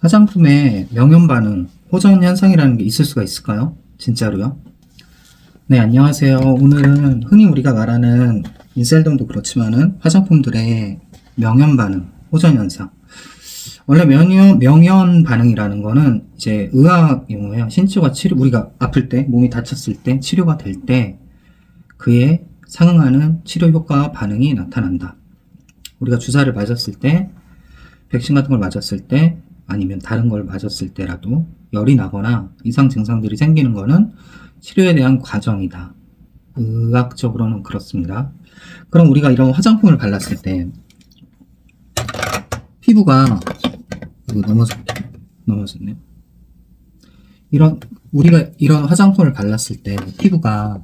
화장품에 명현 반응, 호전 현상이라는 게 있을 수가 있을까요? 진짜로요? 네, 안녕하세요. 오늘은 흔히 우리가 말하는 인셀덤도 그렇지만은 화장품들의 명현 반응, 호전 현상. 원래 명현 반응이라는 거는 이제 의학 용어예요. 신체가 우리가 아플 때, 몸이 다쳤을 때, 치료가 될 때, 그에 상응하는 치료 효과와 반응이 나타난다. 우리가 주사를 맞았을 때, 백신 같은 걸 맞았을 때, 아니면 다른 걸 맞았을 때라도 열이 나거나 이상 증상들이 생기는 거는 치료에 대한 과정이다. 의학적으로는 그렇습니다. 그럼 우리가 이런 화장품을 발랐을 때 피부가 넘어졌네. 우리가 이런 화장품을 발랐을 때 피부가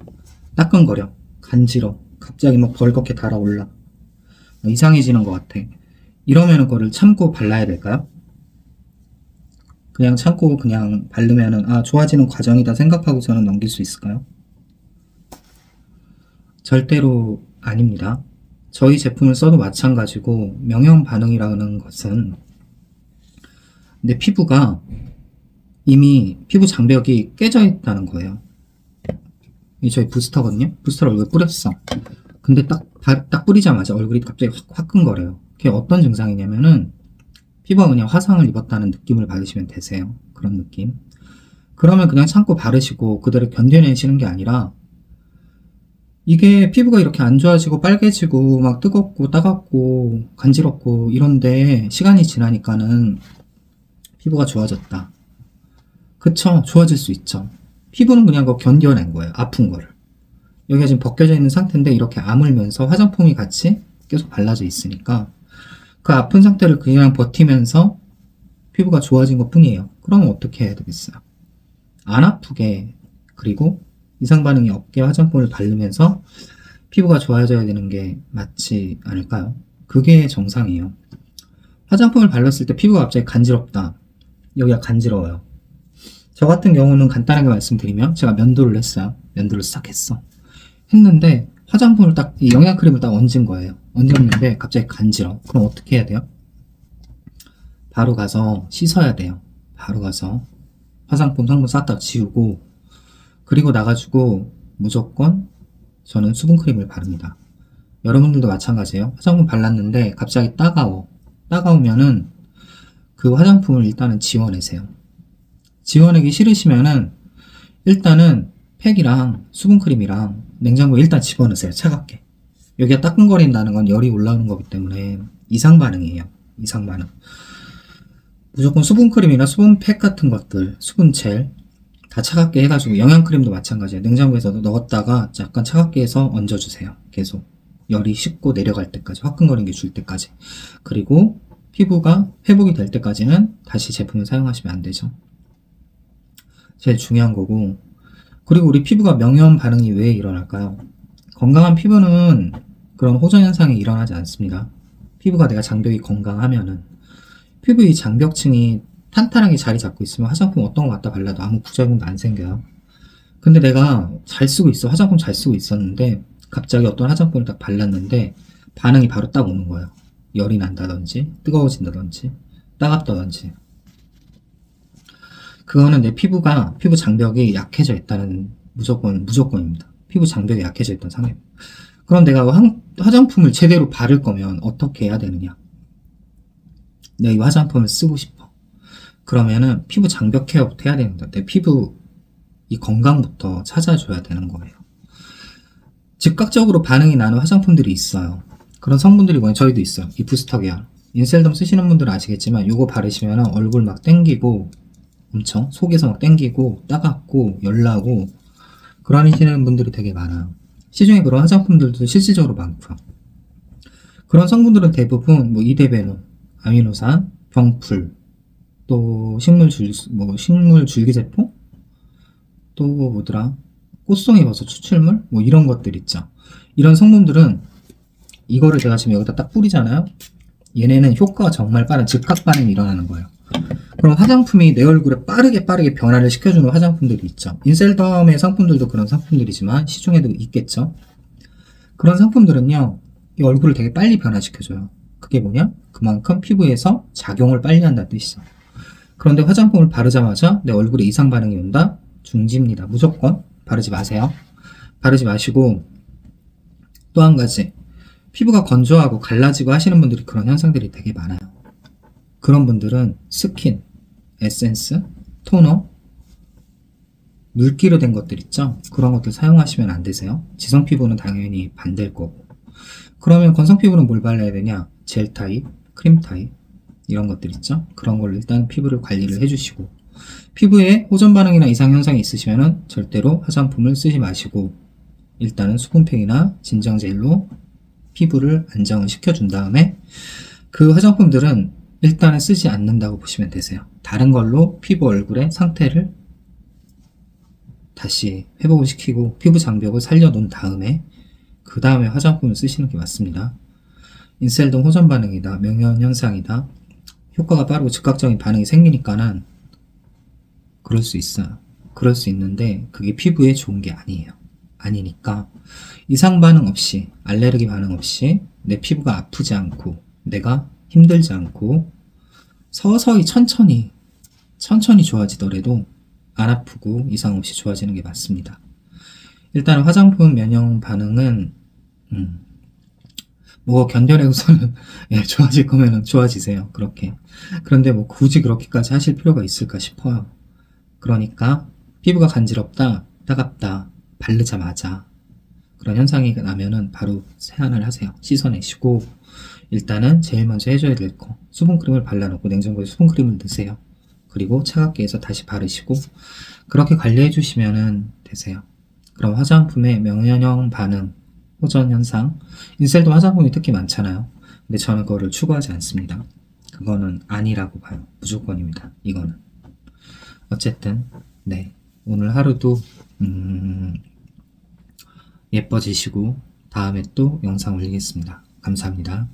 따끔거려, 간지러, 갑자기 막 벌겋게 달아올라, 이상해지는 것 같아. 이러면 그거를 참고 발라야 될까요? 그냥 참고 그냥 바르면은 좋아지는 과정이다 생각하고서는 넘길 수 있을까요? 절대로 아닙니다. 저희 제품을 써도 마찬가지고 명현 반응이라는 것은 내 피부가 이미 피부 장벽이 깨져 있다는 거예요. 이 저희 부스터거든요. 부스터를 얼굴에 뿌렸어. 근데 딱 뿌리자마자 얼굴이 갑자기 확 화끈거려요. 그게 어떤 증상이냐면은 피부가 그냥 화상을 입었다는 느낌을 받으시면 되세요. 그런 느낌. 그러면 그냥 참고 바르시고 그대로 견뎌내시는 게 아니라 이게 피부가 이렇게 안 좋아지고 빨개지고 막 뜨겁고 따갑고 간지럽고 이런데 시간이 지나니까는 피부가 좋아졌다. 그쵸? 좋아질 수 있죠. 피부는 그냥 그거 견뎌낸 거예요. 아픈 거를. 여기가 지금 벗겨져 있는 상태인데 이렇게 아물면서 화장품이 같이 계속 발라져 있으니까 그 아픈 상태를 그냥 버티면서 피부가 좋아진 것 뿐이에요. 그럼 어떻게 해야 되겠어요? 안 아프게, 그리고 이상 반응이 없게 화장품을 바르면서 피부가 좋아져야 되는 게 맞지 않을까요? 그게 정상이에요. 화장품을 발랐을 때 피부가 갑자기 간지럽다. 여기가 간지러워요. 저 같은 경우는 간단하게 말씀드리면 제가 면도를 했어요. 면도를 싹 했는데 화장품을 이 영양크림을 딱 얹은 거예요. 얹었는데 갑자기 간지러. 그럼 어떻게 해야 돼요? 바로 가서 씻어야 돼요. 바로 가서 화장품 성분 싹 다 지우고, 그리고 나가지고 무조건 저는 수분크림을 바릅니다. 여러분들도 마찬가지예요. 화장품 발랐는데 갑자기 따가우면은 그 화장품을 일단은 지워내세요. 지워내기 싫으시면은 일단은 팩이랑 수분크림이랑 냉장고에 일단 집어넣으세요. 차갑게. 여기가 따끔거린다는 건 열이 올라오는 거기 때문에 이상 반응이에요. 이상 반응. 무조건 수분크림이나 수분팩 같은 것들, 수분젤 다 차갑게 해가지고, 영양크림도 마찬가지예요. 냉장고에서 넣었다가 약간 차갑게 해서 얹어주세요. 계속 열이 식고 내려갈 때까지, 화끈거리는 게 줄 때까지. 그리고 피부가 회복이 될 때까지는 다시 제품을 사용하시면 안 되죠. 제일 중요한 거고. 그리고 우리 피부가 명현 반응이 왜 일어날까요? 건강한 피부는 그런 호전 현상이 일어나지 않습니다. 피부가 내가 장벽이 건강하면은, 피부 이 장벽층이 탄탄하게 자리 잡고 있으면 화장품 어떤 거 갖다 발라도 아무 부작용도 안 생겨요. 근데 내가 잘 쓰고 있어. 화장품 잘 쓰고 있었는데 갑자기 어떤 화장품을 딱 발랐는데 반응이 바로 딱 오는 거예요. 열이 난다든지 뜨거워진다든지 따갑다든지. 그거는 내 피부 장벽이 약해져 있다는 무조건입니다. 피부 장벽이 약해져 있던 상태입니다. 그럼 내가 화장품을 제대로 바를 거면 어떻게 해야 되느냐? 내가 이 화장품을 쓰고 싶어. 그러면은 피부 장벽 케어부터 해야 됩니다. 내 피부 이 건강부터 찾아줘야 되는 거예요. 즉각적으로 반응이 나는 화장품들이 있어요. 그런 성분들이 뭐냐? 저희도 있어요. 이 부스터 계열. 인셀덤 쓰시는 분들은 아시겠지만 요거 바르시면 얼굴 막 땡기고, 엄청 속에서 막 땡기고 따갑고 열나고 그러시는 분들이 되게 많아요. 시중에 그런 화장품들도 실질적으로 많고요. 그런 성분들은 대부분 이데베논, 아미노산, 병풀, 또 식물 줄기세포, 또 뭐더라, 꽃송이 버섯 추출물, 이런 것들 있죠. 이런 성분들은 이거를 제가 지금 여기다 딱 뿌리잖아요. 얘네는 효과가 정말 빠른 즉각 반응이 일어나는 거예요. 그럼 화장품이 내 얼굴에 빠르게 변화를 시켜주는 화장품들이 있죠. 인셀덤의 상품들도 그런 상품들이지만 시중에도 있겠죠. 그런 상품들은요, 이 얼굴을 되게 빨리 변화시켜줘요. 그게 뭐냐? 그만큼 피부에서 작용을 빨리 한다는 뜻이죠. 그런데 화장품을 바르자마자 내 얼굴에 이상 반응이 온다? 중지입니다. 무조건 바르지 마세요. 바르지 마시고, 또 한 가지, 피부가 건조하고 갈라지고 하시는 분들이 그런 현상들이 되게 많아요. 그런 분들은 스킨, 에센스, 토너, 물기로 된 것들 있죠? 그런 것들 사용하시면 안 되세요. 지성 피부는 당연히 반대일 거고. 그러면 건성 피부는 뭘 발라야 되냐? 젤 타입, 크림 타입, 이런 것들 있죠? 그런 걸로 일단 피부를 관리를 해주시고, 피부에 호전 반응이나 이상 현상이 있으시면 절대로 화장품을 쓰지 마시고, 일단은 수분팩이나 진정 젤로 피부를 안정을 시켜준 다음에, 그 화장품들은 일단은 쓰지 않는다고 보시면 되세요. 다른 걸로 피부 얼굴의 상태를 다시 회복을 시키고 피부 장벽을 살려놓은 다음에 그 다음에 화장품을 쓰시는 게 맞습니다. 인셀동 호전 반응이다, 명현 현상이다, 효과가 빠르고 즉각적인 반응이 생기니까는 그럴 수 있어요. 그럴 수 있는데 그게 피부에 좋은 게 아니에요. 아니니까 이상 반응 없이, 알레르기 반응 없이 내 피부가 아프지 않고 내가 힘들지 않고 서서히 천천히 좋아지더라도 안 아프고 이상 없이 좋아지는 게 맞습니다. 일단 화장품 면역 반응은 뭐 견뎌내고서는 예, 좋아질 거면 좋아지세요. 그렇게. 그런데 뭐 굳이 그렇게까지 하실 필요가 있을까 싶어요. 그러니까 피부가 간지럽다, 따갑다, 바르자마자 그런 현상이 나면은 바로 세안을 하세요. 씻어내시고 일단은 제일 먼저 해줘야 될 거, 수분크림을 발라놓고 냉장고에 수분크림을 넣으세요. 그리고 차갑게 해서 다시 바르시고 그렇게 관리해 주시면 되세요. 그럼 화장품의 명현형 반응, 호전 현상, 인셀도 화장품이 특히 많잖아요. 근데 저는 그거를 추구하지 않습니다. 그거는 아니라고 봐요. 무조건입니다. 이거는. 어쨌든 네, 오늘 하루도 예뻐지시고 다음에 또 영상 올리겠습니다. 감사합니다.